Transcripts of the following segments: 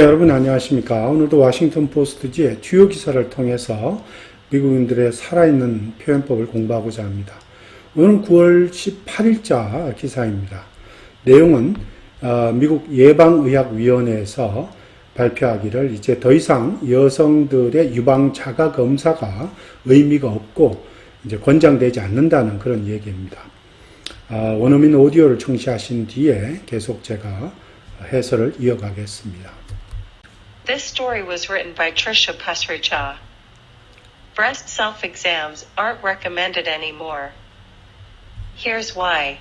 여러분 안녕하십니까. 오늘도 워싱턴 포스트지의 주요 기사를 통해서 미국인들의 살아있는 표현법을 공부하고자 합니다. 오늘은 9월 18일자 기사입니다. 내용은 미국 예방의학위원회에서 발표하기를 이제 더 이상 여성들의 유방 자가 검사가 의미가 없고 이제 권장되지 않는다는 그런 얘기입니다. 원어민 오디오를 청취하신 뒤에 계속 제가 해설을 이어가겠습니다. This story was written by Trisha Pasricha. Breast self-exams aren't recommended anymore. Here's why.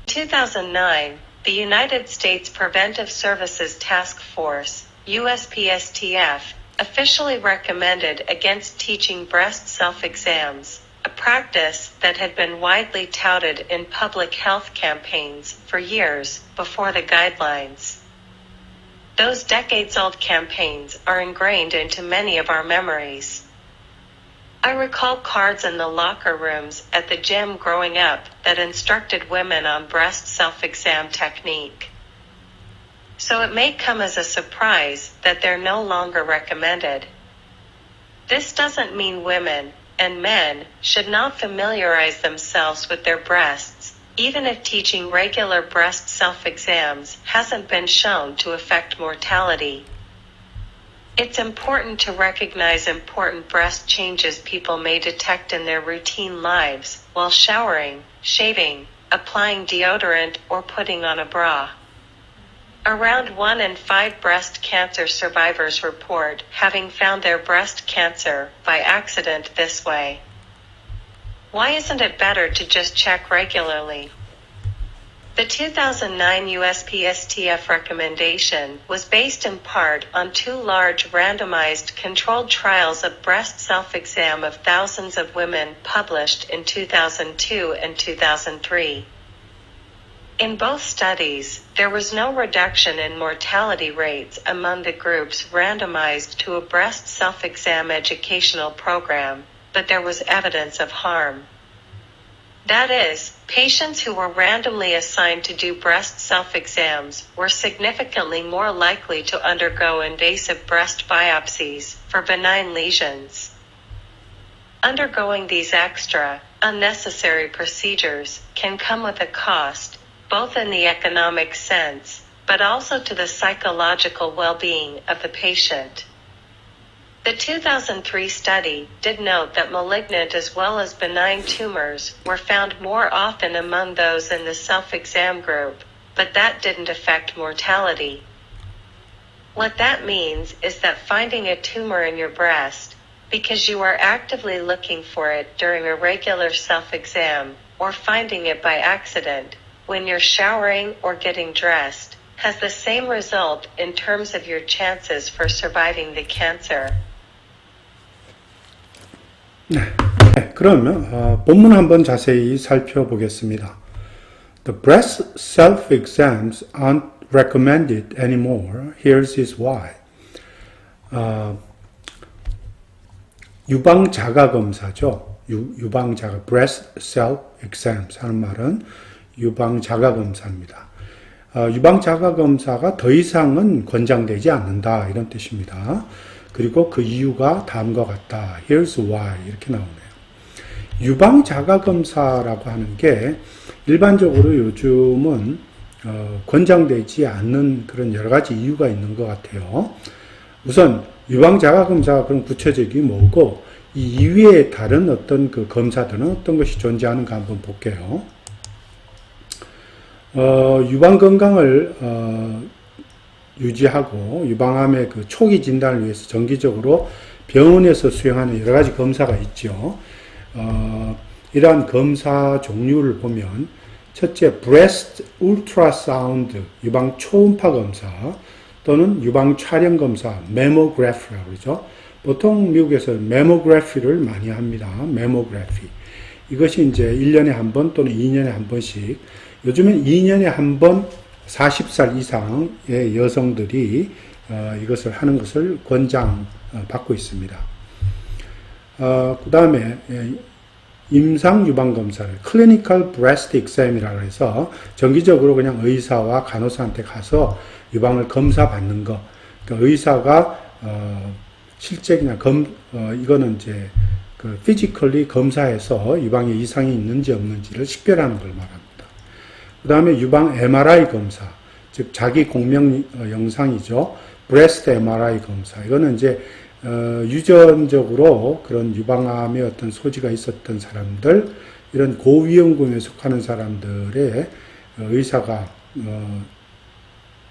In 2009, the United States Preventive Services Task Force, USPSTF, officially recommended against teaching breast self-exams, a practice that had been widely touted in public health campaigns for years before the guidelines. Those decades-old campaigns are ingrained into many of our memories. I recall cards in the locker rooms at the gym growing up that instructed women on breast self-exam technique. So it may come as a surprise that they're no longer recommended. This doesn't mean women and men should not familiarize themselves with their breasts, even if teaching regular breast self-exams hasn't been shown to affect mortality. It's important to recognize important breast changes people may detect in their routine lives while showering, shaving, applying deodorant, or putting on a bra. Around 1 in 5 breast cancer survivors report having found their breast cancer by accident this way. Why isn't it better to just check regularly? The 2009 USPSTF recommendation was based in part on 2 large randomized controlled trials of breast self-exam of thousands of women published in 2002 and 2003. In both studies, there was no reduction in mortality rates among the groups randomized to a breast self-exam educational program, but there was evidence of harm. That is, patients who were randomly assigned to do breast self-exams were significantly more likely to undergo invasive breast biopsies for benign lesions. Undergoing these extra, unnecessary procedures can come with a cost, both in the economic sense, but also to the psychological well-being of the patient. The 2003 study did note that malignant as well as benign tumors were found more often among those in the self-exam group, but that didn't affect mortality. What that means is that finding a tumor in your breast, because you are actively looking for it during a regular self-exam, or finding it by accident, when you're showering or getting dressed, has the same result in terms of your chances for surviving the cancer. 그러면 본문 한번 자세히 살펴보겠습니다. The breast self-exams aren't recommended anymore. Here's why. 유방 자가 검사죠. 유방 자가 breast self-exams 하는 말은 유방 자가 검사입니다. 유방 자가 검사가 더 이상은 권장되지 않는다 이런 뜻입니다. 그리고 그 이유가 다음과 같다. Here's why 이렇게 나오네요. 유방 자가 검사라고 하는 게 일반적으로 요즘은 권장되지 않는 그런 여러 가지 이유가 있는 것 같아요. 우선 유방 자가 검사가 그럼 구체적이 뭐고 이 이외에 다른 어떤 그 검사들은 어떤 것이 존재하는가 한번 볼게요. 유방 건강을 유지하고 유방암의 그 초기 진단을 위해서 정기적으로 병원에서 수행하는 여러 가지 검사가 있죠. 이러한 검사 종류를 보면 첫째, breast ultrasound 유방 초음파 검사 또는 유방 촬영 검사 mammography라고 그러죠. 보통 미국에서 mammography를 많이 합니다. mammography. 이것이 이제 1년에 한 번 또는 2년에 한 번씩 요즘엔 2년에 한 번 40살 이상의 여성들이 이것을 하는 것을 권장받고 있습니다. 그 다음에 임상 유방 검사를 클리니컬 브레스트 exam이라고 해서 정기적으로 그냥 의사와 간호사한테 가서 유방을 검사 받는 거, 그러니까 의사가 실제 그냥 이거는 이제 그 피지컬리 검사해서 유방에 이상이 있는지 없는지를 식별하는 걸 말합니다. 그 다음에 유방 MRI 검사, 즉 자기 공명 영상이죠. 브레스트 MRI 검사. 이거는 이제 유전적으로 그런 유방암의 어떤 소지가 있었던 사람들, 이런 고위험군에 속하는 사람들의 의사가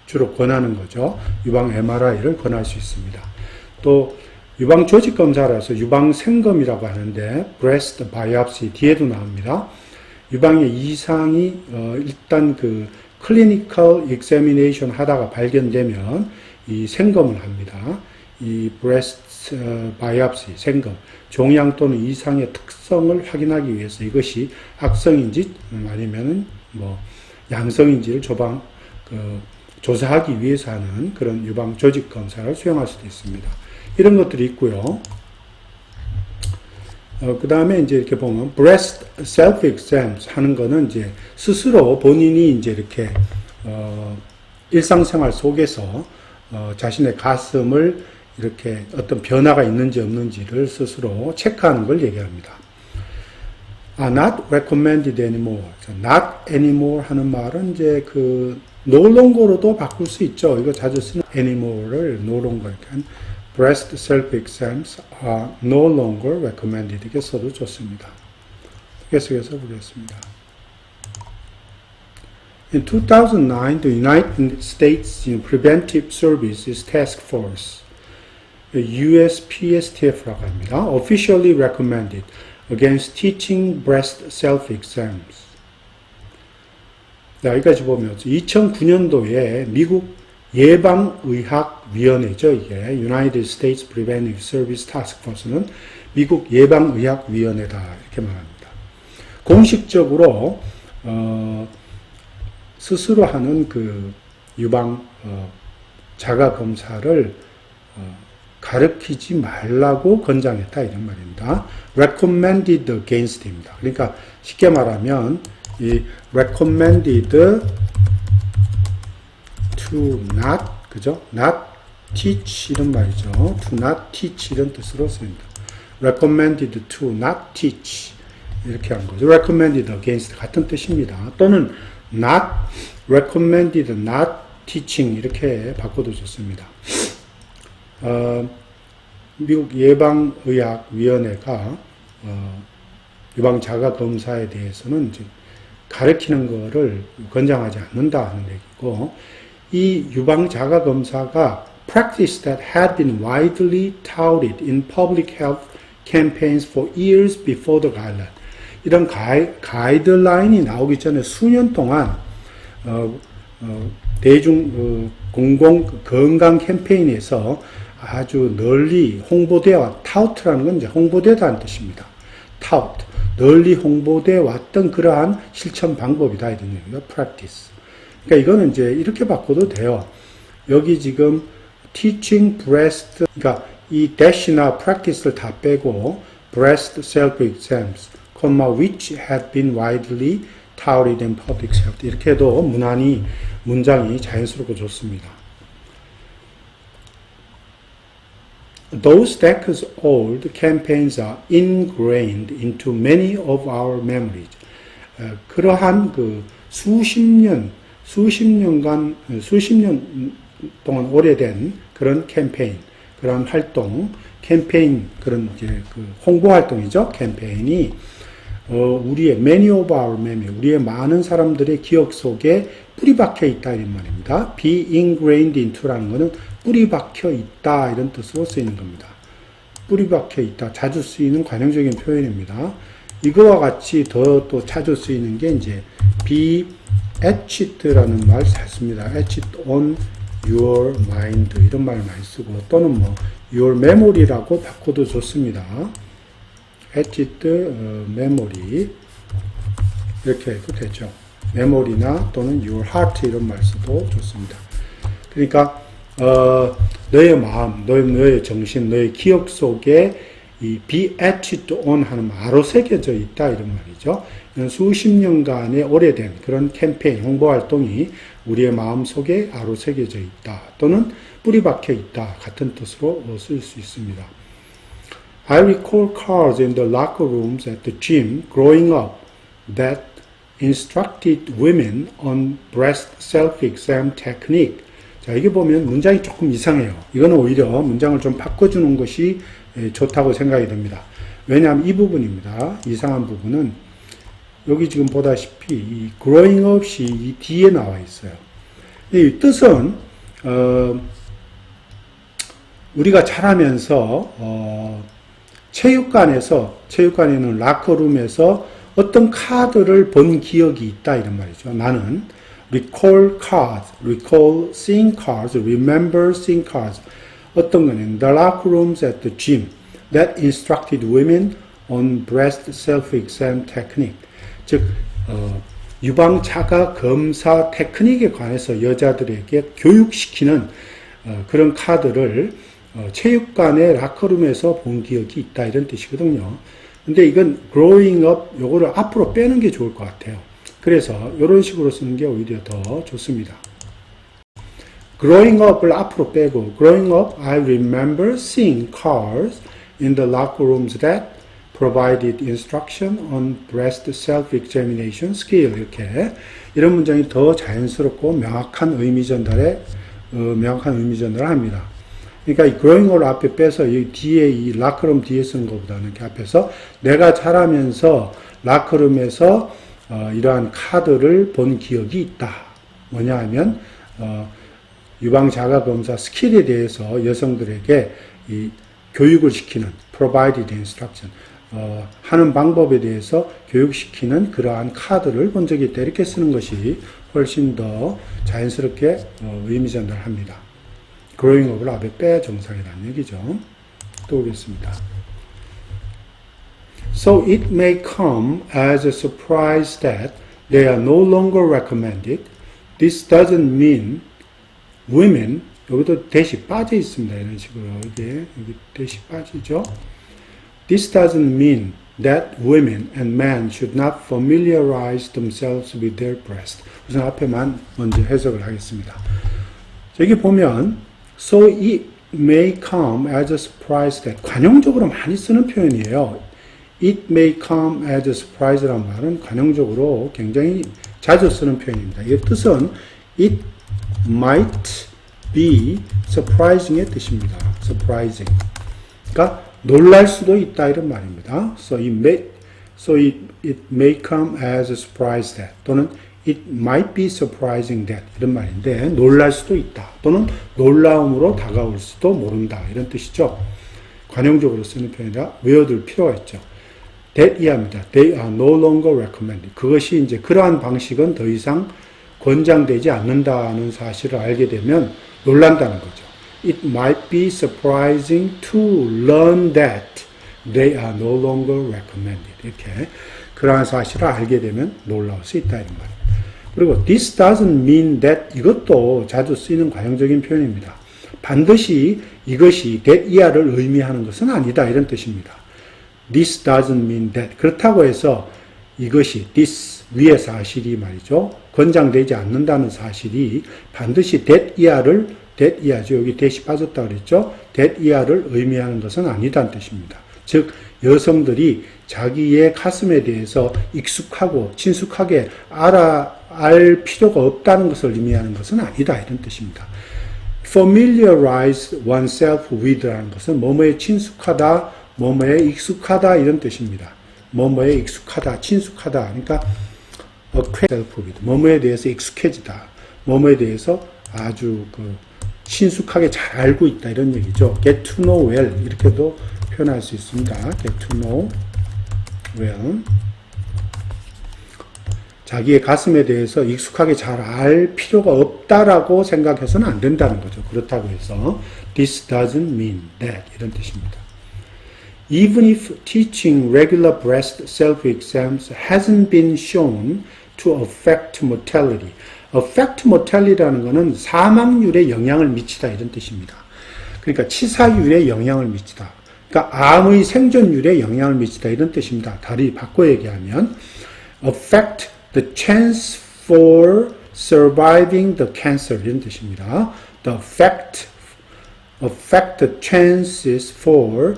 주로 권하는 거죠. 유방 MRI를 권할 수 있습니다. 또 유방 조직 검사라서 유방 생검이라고 하는데 breast biopsy 뒤에도 나옵니다. 유방에 이상이 일단 그 clinical examination 하다가 발견되면 이 생검을 합니다. 이 breast biopsy 생검 종양 또는 이상의 특성을 확인하기 위해서 이것이 악성인지 아니면은 뭐 양성인지를 조사하기 위해서 하는 그런 유방 조직 검사를 수행할 수도 있습니다. 이런 것들이 있고요. 그 다음에 이제 이렇게 보면 breast self exams 하는 거는 이제 스스로 본인이 이제 이렇게 일상생활 속에서 자신의 가슴을 이렇게 어떤 변화가 있는지 없는지를 스스로 체크하는 걸 얘기합니다. not recommended anymore. not anymore 하는 말은 이제 그 no longer로도 바꿀 수 있죠. 이거 자주 쓰는 anymore를 no longer 이렇게 한 breast self exams are no longer recommended 이렇게 써도 좋습니다. 계속해서 보겠습니다. In 2009, the United States Preventive Services Task Force, USPSTF라고 합니다. officially recommended against teaching breast self-exams. 자, 여기까지 보면 2009년도에 미국 예방의학위원회죠. 이게 United States Preventive Service Task Force는 미국 예방의학위원회다 이렇게 말합니다. 공식적으로 스스로 하는 그 유방 자가 검사를 가르치지 말라고 권장했다 이런 말입니다. recommended against입니다. 그러니까 쉽게 말하면 이 recommended to not 그죠? not teach 이런 말이죠. to not teach 이런 뜻으로 쓰입니다. recommended to not teach 이렇게 한 거죠. recommended against 같은 뜻입니다. 또는 not recommended not teaching 이렇게 바꿔도 좋습니다. 미국 예방의학위원회가 유방 자가 검사에 대해서는 이제 가르치는 거를 권장하지 않는다 하는 얘기고, 이 유방 자가 검사가 practice that had been widely touted in public health campaigns for years before the guideline. 이런 가이드라인이 나오기 전에 수년 동안 대중 공공 건강 캠페인에서 아주 널리 홍보되어 타우트라는 건 이제 홍보되다는 뜻입니다. 타우트 널리 홍보되어 왔던 그러한 실천 방법이다 이런 얘기죠. practice. 그러니까 이거는 이제 이렇게 바꿔도 돼요. 여기 지금 teaching breast 그러니까 이 dash나 practice를 다 빼고 breast self exams, which had been widely touted in public health 이렇게 해도 무난히 문장이 자연스럽고 좋습니다. Those decades-old campaigns are ingrained into many of our memories. 그러한 그 수십 년 동안 오래된 그런 캠페인, 그런 활동, 그런 이제 그 홍보 활동이죠. 캠페인이 우리의 many of our memory, 우리의 많은 사람들의 기억 속에 뿌리 박혀 있다 이런 말입니다. be ingrained into라는 것은 뿌리 박혀 있다 이런 뜻으로 쓰이는 겁니다. 뿌리 박혀 있다 자주 쓰이는 관용적인 표현입니다. 이거와 같이 더 또 자주 쓰이는 게 이제 be etched라는 말 잘 씁니다. etched on your mind 이런 말 많이 쓰고, 또는 뭐 your memory라고 바꿔도 좋습니다. etched memory 이렇게 해도 되죠. memory나 또는 your heart 이런 말 써도 좋습니다. 그러니까 너의 마음, 너의 정신, 너의 기억 속에 이 be etched on 하는 말로 새겨져 있다 이런 말이죠. 수십 년간의 오래된 그런 캠페인, 홍보 활동이 우리의 마음 속에 아로 새겨져 있다. 또는 뿌리 박혀 있다 같은 뜻으로 쓸 수 있습니다. I recall cards in the locker rooms at the gym growing up that instructed women on breast self-exam technique. 자, 이게 보면 문장이 조금 이상해요. 이거는 오히려 문장을 좀 바꿔주는 것이 좋다고 생각이 됩니다. 왜냐하면 이 부분입니다. 이상한 부분은 여기 지금 보다시피 이 growing up이 이 뒤에 나와 있어요. 이 뜻은 우리가 자라면서 체육관에는 라커룸에서 어떤 카드를 본 기억이 있다 이런 말이죠. 나는 recall cards, recall seeing cards, remember seeing cards. 어떤 거는 the locker rooms at the gym that instructed women on breast self-exam technique. 즉 유방 자가 검사 테크닉에 관해서 여자들에게 교육시키는 그런 카드를 체육관의 라커룸에서 본 기억이 있다 이런 뜻이거든요. 근데 이건 growing up 요거를 앞으로 빼는 게 좋을 것 같아요. 그래서 이런 식으로 쓰는 게 오히려 더 좋습니다. growing up을 앞으로 빼고 growing up I remember seeing cars in the locker rooms that provided instruction on breast self-examination skill. 이렇게 이런 문장이 더 자연스럽고 명확한 의미 전달을 합니다. 그러니까 이 growing up 앞에 빼서 이 뒤에 이 라커룸 뒤에 쓰는 것보다는 이렇게 앞에서 내가 자라면서 라커룸에서 이러한 카드를 본 기억이 있다. 뭐냐 하면 유방 자가 검사 스킬에 대해서 여성들에게 이 교육을 시키는 provided instruction 하는 방법에 대해서 교육시키는 그러한 카드를 본 적이 있다. 이렇게 쓰는 것이 훨씬 더 자연스럽게 의미 전달합니다. growing up을 앞에 빼 정상이라는 얘기죠. 또 오겠습니다. So it may come as a surprise that they are no longer recommended. This doesn't mean women, 여기도 대시 빠져 있습니다. 이런 식으로 여기 대시 빠지죠. This doesn't mean that women and men should not familiarize themselves with their breast. 우선 앞에만 먼저 해석을 하겠습니다. 여기 보면 so it may come as a surprise that 관용적으로 많이 쓰는 표현이에요. It may come as a surprise라는 말은 관용적으로 굉장히 자주 쓰는 표현입니다. 이 뜻은 it might be surprising의 뜻입니다. surprising. 그러니까 놀랄 수도 있다 이런 말입니다. So it may come as a surprise that 또는 it might be surprising that 이런 말인데 놀랄 수도 있다 또는 놀라움으로 다가올 수도 모른다 이런 뜻이죠. 관용적으로 쓰는 표현이라 외워둘 필요가 있죠. that 이하입니다. They are no longer recommended. 그것이 이제 그러한 방식은 더 이상 권장되지 않는다는 사실을 알게 되면 놀란다는 거죠. It might be surprising to learn that they are no longer recommended. 이렇게 그러한 사실을 알게 되면 놀라울 수 있다 이런 말입니다. 그리고 this doesn't mean that 이것도 자주 쓰이는 관용적인 표현입니다. 반드시 이것이 that 이하를 의미하는 것은 아니다 이런 뜻입니다. This doesn't mean that. 그렇다고 해서 이것이 this 위의 사실이 말이죠. 권장되지 않는다는 사실이 반드시 that 이하죠. 여기 that이 빠졌다 그랬죠. that 이하를 의미하는 것은 아니다는 뜻입니다. 즉 여성들이 자기의 가슴에 대해서 익숙하고 친숙하게 알 필요가 없다는 것을 의미하는 것은 아니다 이런 뜻입니다. familiarize oneself with라는 것은 뭐뭐에 친숙하다, 뭐뭐에 익숙하다 이런 뜻입니다. 뭐뭐에 익숙하다, 친숙하다. 그러니까 acquaint self with 뭐뭐에 대해서 익숙해지다. 뭐뭐에 대해서 아주 친숙하게 잘 알고 있다 이런 얘기죠. get to know well 이렇게도 표현할 수 있습니다. get to know well 자기의 가슴에 대해서 익숙하게 잘 알 필요가 없다라고 생각해서는 안 된다는 거죠. 그렇다고 해서 this doesn't mean that 이런 뜻입니다. Even if teaching regular breast self-exams hasn't been shown to affect mortality. affect mortality라는 것은 사망률에 영향을 미치다 이런 뜻입니다. 그러니까 치사율에 영향을 미치다. 그러니까 암의 생존율에 영향을 미치다 이런 뜻입니다. 다리 바꿔 얘기하면 affect the chance for surviving the cancer 이런 뜻입니다. The effect affect the chances for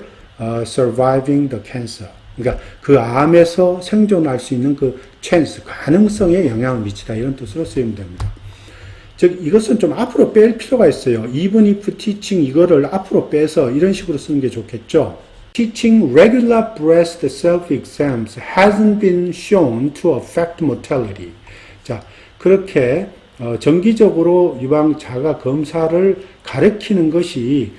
surviving the cancer. 그러니까 그 암에서 생존할 수 있는 그 chance, 가능성에 영향을 미치다 이런 뜻으로 쓰이면 됩니다. 즉 이것은 좀 앞으로 뺄 필요가 있어요. even if teaching 이거를 앞으로 빼서 이런 식으로 쓰는 게 좋겠죠. Teaching regular breast self-exams hasn't been shown to affect mortality. 자, 그렇게 정기적으로 유방 자가 검사를 가르치는 것이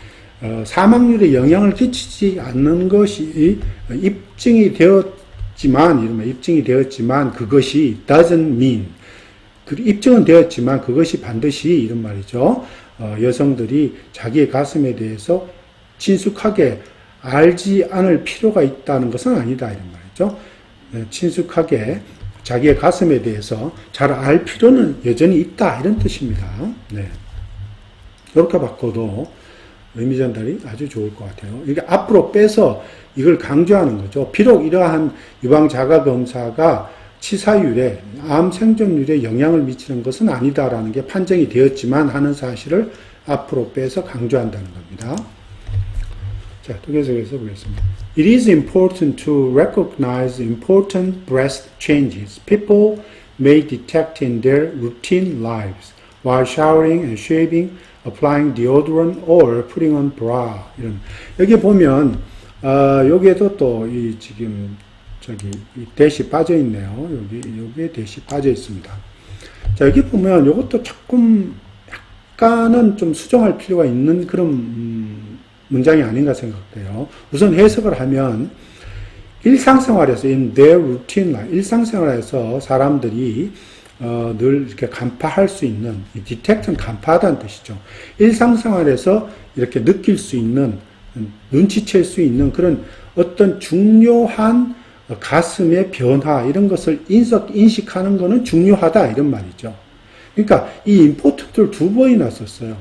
사망률에 영향을 끼치지 않는 것이 입증이 되었지만 그것이 doesn't mean 입증은 되었지만 그것이 반드시 이런 말이죠. 여성들이 자기의 가슴에 대해서 친숙하게 알지 않을 필요가 있다는 것은 아니다 이런 말이죠. 친숙하게 자기의 가슴에 대해서 잘 알 필요는 여전히 있다 이런 뜻입니다. 네. 이렇게 바꿔도 의미 전달이 아주 좋을 것 같아요. 이게 앞으로 빼서 이걸 강조하는 거죠. 비록 이러한 유방 자가 검사가 치사율에 암 생존율에 영향을 미치는 것은 아니다라는 게 판정이 되었지만 하는 사실을 앞으로 빼서 강조한다는 겁니다. 자, 또 계속해서 보겠습니다. It is important to recognize important breast changes people may detect in their routine lives while showering and shaving, applying deodorant or putting on bra. 이런 여기 보면 여기에도 또 이 지금 이 대시 빠져 있네요. 여기에 대시 빠져 있습니다. 자, 여기 보면 이것도 조금 약간은 좀 수정할 필요가 있는 그런 문장이 아닌가 생각돼요. 우선 해석을 하면 일상생활에서 in their routine life, 일상생활에서 사람들이 늘 이렇게 간파할 수 있는, detect는 간파하다는 뜻이죠. 일상생활에서 이렇게 느낄 수 있는, 눈치챌 수 있는 그런 어떤 중요한 가슴의 변화 이런 것을 인식하는 것은 중요하다 이런 말이죠. 그러니까 이 important를 두 번이나 썼어요.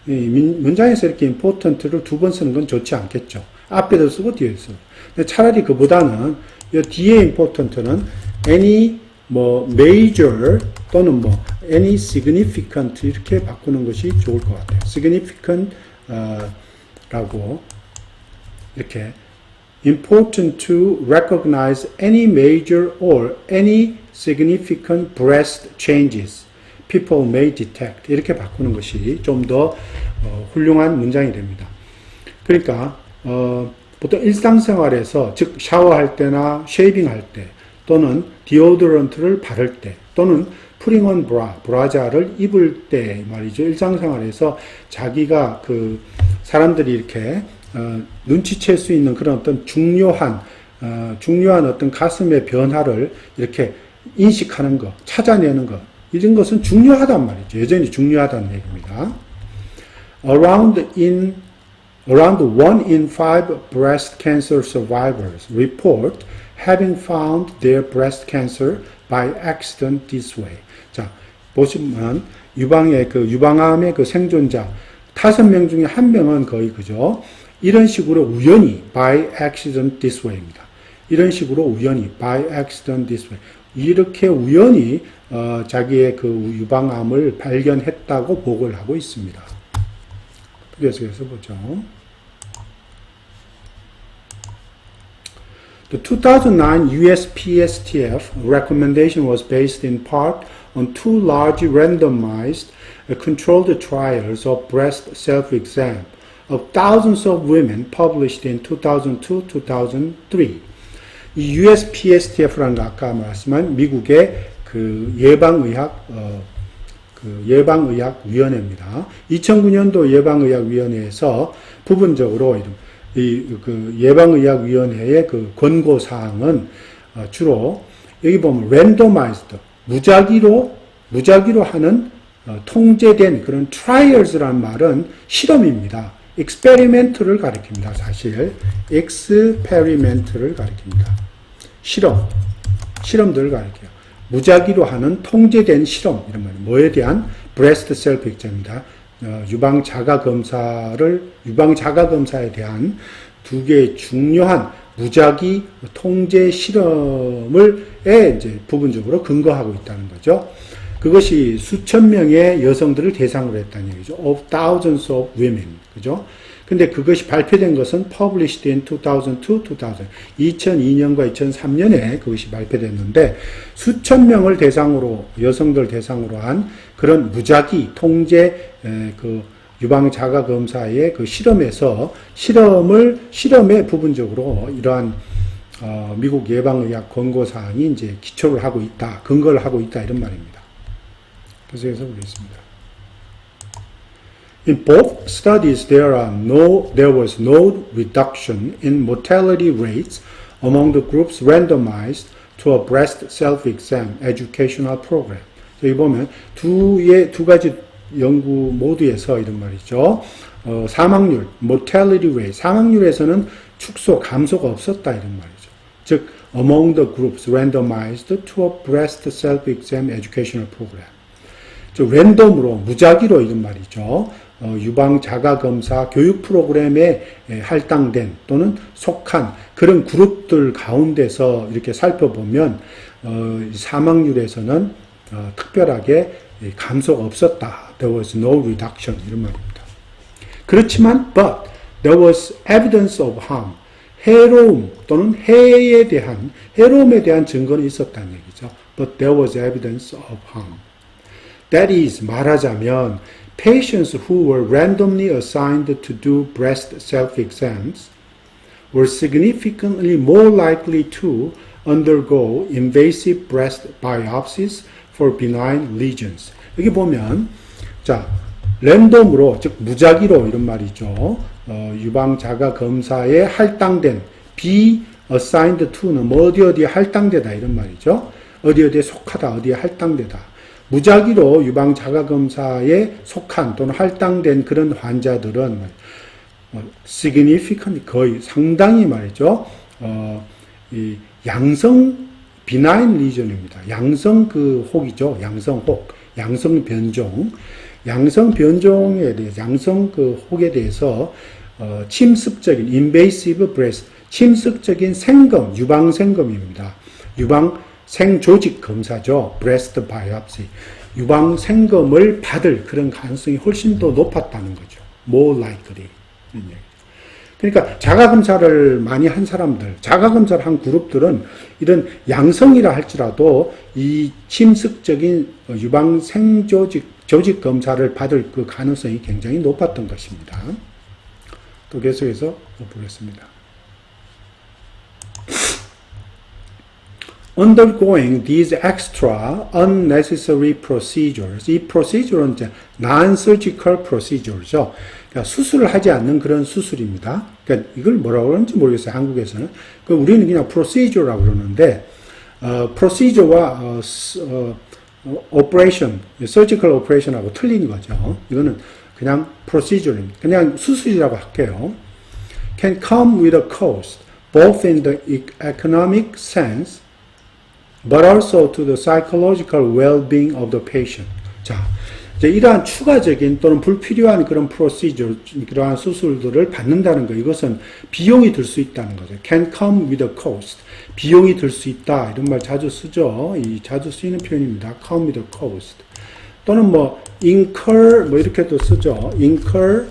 문장에서 이렇게 important를 두 번 쓰는 건 좋지 않겠죠. 앞에도 쓰고 뒤에 쓰고. 근데 차라리 그보다는 이 뒤에 important는 any major 또는 any significant 이렇게 바꾸는 것이 좋을 것 같아요. significant 라고 이렇게 important to recognize any major or any significant breast changes people may detect 이렇게 바꾸는 것이 좀 더 훌륭한 문장이 됩니다. 그러니까 보통 일상생활에서 즉 샤워할 때나 쉐이빙할 때 또는 디오드런트를 바를 때 또는 putting on bra, 브라자를 입을 때 말이죠. 일상생활에서 자기가 그 사람들이 이렇게 눈치챌 수 있는 그런 어떤 중요한 어떤 가슴의 변화를 이렇게 인식하는 것, 찾아내는 것, 이런 것은 중요하단 말이죠. 여전히 중요하다는 얘기입니다. Around 1 in 5 breast cancer survivors report having found their breast cancer by accident this way. 자, 보시면 유방암의 그 생존자 5명 중에 1명은 거의 그죠. 이런 식으로 우연히 by accident this way입니다. 이런 식으로 우연히 by accident this way. 이렇게 우연히 자기의 그 유방암을 발견했다고 보고를 하고 있습니다. 계속해서 보죠. The 2009 USPSTF recommendation was based in part on two large randomized controlled trials of breast self-exam of thousands of women published in 2002-2003. 이 USPSTF라는 거 아까 말씀한 미국의 그 예방의학위원회입니다. 2009년도 예방의학위원회에서 부분적으로 그 예방의학위원회의 그 권고사항은 주로 여기 보면 randomized, 무작위로 하는 통제된 그런 trials라는 말은 실험입니다. experiment를 가리킵니다. 사실 experiment를 가리킵니다. 실험들을 가리켜요. 무작위로 하는 통제된 실험 이런 말이에요. 뭐에 대한 breast self exam입니다. 유방 자가 검사에 대한 두 개의 중요한 무작위 통제 실험을 이제 부분적으로 근거하고 있다는 거죠. 그것이 수천 명의 여성들을 대상으로 했다는 얘기죠. Of thousands of women. 그죠? 근데 그것이 발표된 것은 published in 2002년과 2003년에 그것이 발표됐는데 수천 명을 대상으로 여성들 대상으로 한 그런 무작위 통제 그 유방 자가 검사의 그 실험에서 실험에 부분적으로 이러한 미국 예방의학 권고사항이 이제 기초를 하고 있다, 근거를 하고 있다 이런 말입니다. 계속해서 보겠습니다. In both studies, there was no reduction in mortality rates among the groups randomized to a breast self-exam educational program. 여기 보면 두 가지 연구 모두에서 이런 말이죠. 사망률, mortality rate, 사망률에서는 축소, 감소가 없었다 이런 말이죠. 즉, among the groups randomized to a breast self-exam educational program. 랜덤으로, 무작위로 이런 말이죠. 유방 자가 검사 교육 프로그램에 할당된 또는 속한 그런 그룹들 가운데서 이렇게 살펴보면 사망률에서는 특별하게 감소가 없었다. There was no reduction 이런 말입니다. 그렇지만 but there was evidence of harm. 해로움 또는 해로움에 대한 증거는 있었다는 얘기죠. But there was evidence of harm. That is, 말하자면 patients who were randomly assigned to do breast self-exams were significantly more likely to undergo invasive breast biopsies for benign lesions. 여기 보면 자 랜덤으로 즉 무작위로 이런 말이죠. 유방 자가 검사에 할당된 be assigned to는 뭐 어디에 할당되다 이런 말이죠. 어디에 속하다 어디에 할당되다. 무작위로 유방 자가 검사에 속한 또는 할당된 그런 환자들은 significant 거의 상당히 말이죠. 이 양성 benign lesion입니다. 양성 그 혹이죠. 양성 혹, 양성 변종, 양성 변종에 대해 양성 그 혹에 대해서 침습적인 invasive breast, 침습적인 생검, 유방 생검입니다. 유방 생조직 검사죠. breast biopsy. 유방 생검을 받을 그런 가능성이 훨씬 더 높았다는 거죠. more likely. 그러니까 자가검사를 많이 한 사람들, 자가검사를 한 그룹들은 이런 양성이라 할지라도 이 침습적인 유방 생조직 검사를 받을 그 가능성이 굉장히 높았던 것입니다. 또 계속해서 보겠습니다. Undergoing these extra unnecessary procedures. 이 procedure는 이제 non-surgical procedure죠. 그러니까 수술을 하지 않는 그런 수술입니다. 그러니까 이걸 뭐라고 그러는지 모르겠어요. 한국에서는. 우리는 그냥 procedure라고 그러는데, procedure와 operation, surgical operation하고 틀린 거죠. 이거는 그냥 procedure입니다. 그냥 수술이라고 할게요. Can come with a cost, both in the economic sense but also to the psychological well-being of the patient. 자, 이제 이러한 추가적인 또는 불필요한 그런 procedure, 그러한 수술들을 받는다는 거, 이것은 비용이 들 수 있다는 거죠. Can come with a cost. 비용이 들 수 있다. 이런 말 자주 쓰죠. 이 자주 쓰이는 표현입니다. Come with a cost. 또는 뭐 incur 뭐 이렇게도 쓰죠. incur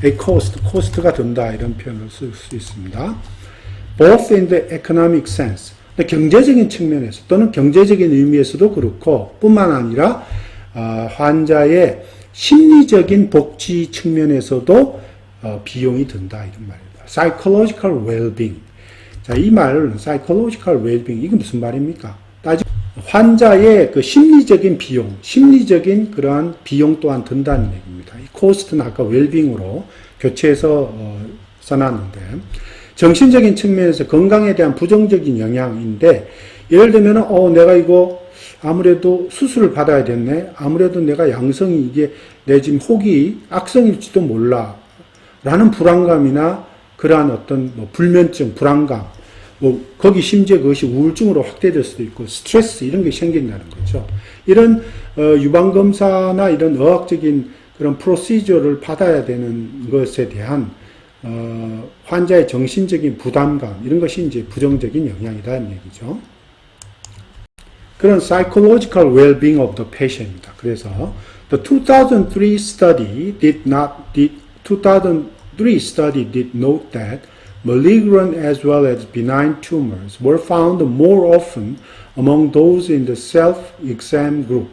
a cost, cost가 든다 이런 표현을 쓸 수 있습니다. Both in the economic sense. 경제적인 측면에서 또는 경제적인 의미에서도 그렇고 뿐만 아니라 환자의 심리적인 복지 측면에서도 비용이 든다 이런 말입니다. Psychological well-being. 자, 이 말은 psychological well-being 이게 무슨 말입니까? 환자의 그 심리적인 비용, 심리적인 그러한 비용 또한 든다는 얘기입니다. 이 cost는 아까 well-being으로 교체해서 써놨는데. 정신적인 측면에서 건강에 대한 부정적인 영향인데 예를 들면 내가 이거 아무래도 수술을 받아야겠네. 아무래도 내가 양성이 이게 내 지금 혹이 악성일지도 몰라. 라는 불안감이나 그러한 어떤 뭐 불면증, 불안감, 뭐 거기 심지어 그것이 우울증으로 확대될 수도 있고 스트레스 이런 게 생긴다는 거죠. 이런 유방검사나 이런 의학적인 그런 프로시저를 받아야 되는 것에 대한 환자의 정신적인 부담감 이런 것이 이제 부정적인 영향이라는 얘기죠. 그런 psychological well-being of the patient입니다. 그래서 the 2003 study three study did note that malignant as well as benign tumors were found more often among those in the self-exam group.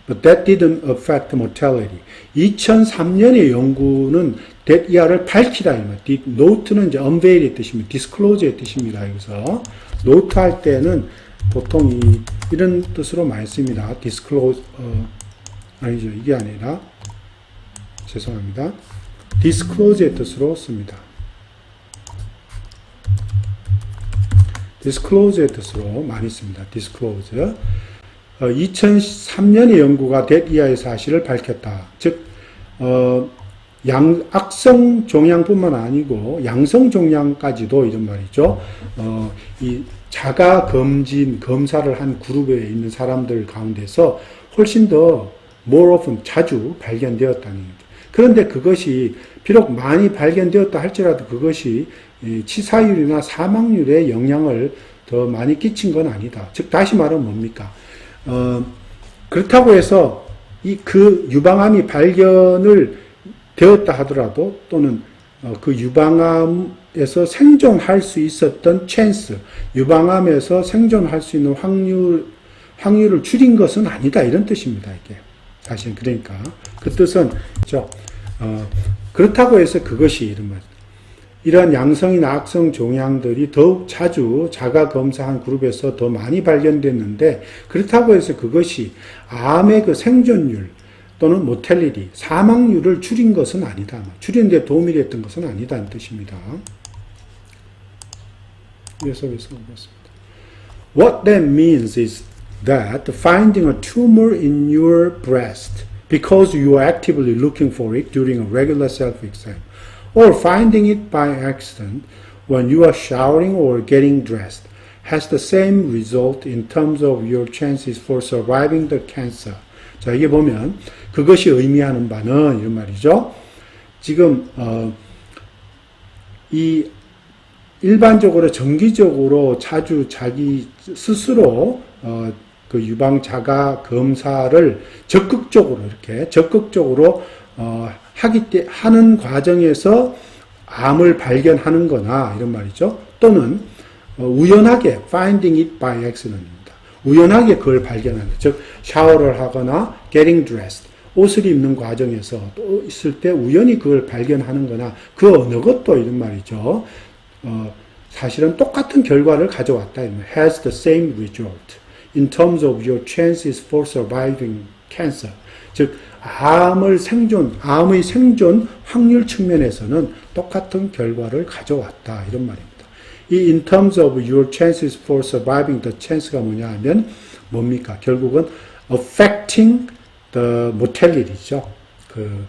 But that didn't affect mortality. 2003년의 연구는 that 밝히다. did note는 이제 unveil의 뜻입니다. disclose의 뜻입니다. 여기서 note 할 때는 보통 이런 뜻으로 많이 씁니다. disclose, 아니죠. 이게 아니라, 죄송합니다. disclose의 뜻으로 씁니다. disclose의 뜻으로 많이 씁니다. disclose. 2003년의 연구가 that 사실을 밝혔다. 즉, 악성 종양뿐만 아니고 양성 종양까지도 이런 말이죠. 이 자가 검사를 한 그룹에 있는 사람들 가운데서 훨씬 더 more often 자주 발견되었다는 거죠. 그런데 그것이 비록 많이 발견되었다 할지라도 그것이 치사율이나 사망률에 영향을 더 많이 끼친 건 아니다. 즉 다시 말하면 뭡니까? 그렇다고 해서 그 유방암이 발견을 되었다 하더라도 또는 그 유방암에서 생존할 수 있었던 찬스, 유방암에서 생존할 수 있는 확률을 줄인 것은 아니다 이런 뜻입니다. 이게 사실 그러니까 그 뜻은 그렇다고 해서 그것이 이런 말. 이러한 양성이나 악성 종양들이 더욱 자주 자가 검사한 그룹에서 더 많이 발견됐는데 그렇다고 해서 그것이 암의 그 생존율 또는 모텔리티, 사망률을 줄인 것은 아니다. 줄이는 데 도움이 됐던 것은 아니다는 뜻입니다. 계속해서 보겠습니다. What that means is that finding a tumor in your breast because you are actively looking for it during a regular self-exam or finding it by accident when you are showering or getting dressed has the same result in terms of your chances for surviving the cancer. 자, 이게 보면 그것이 의미하는 바는 이런 말이죠. 지금 이 일반적으로 정기적으로 자주 자기 스스로 그 유방 자가 검사를 적극적으로 하는 과정에서 암을 발견하는 거나 이런 말이죠. 또는 우연하게 finding it by accident입니다. 우연하게 그걸 발견하는, 즉 샤워를 하거나 getting dressed, 옷을 입는 과정에서 또 있을 때 우연히 그걸 발견하는 거나 그 어느 것도 이런 말이죠. 사실은 똑같은 결과를 가져왔다. has the same result in terms of your chances for surviving cancer. 즉 암의 생존 확률 측면에서는 똑같은 결과를 가져왔다. 이런 말입니다. 이 in terms of your chances for surviving the chance가 뭐냐 하면 뭡니까? 결국은 affecting the mortality죠. 그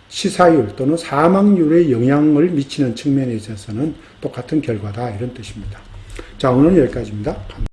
치사율 또는 사망률에 영향을 미치는 측면에 있어서는 똑같은 결과다. 이런 뜻입니다. 자, 오늘은 여기까지입니다.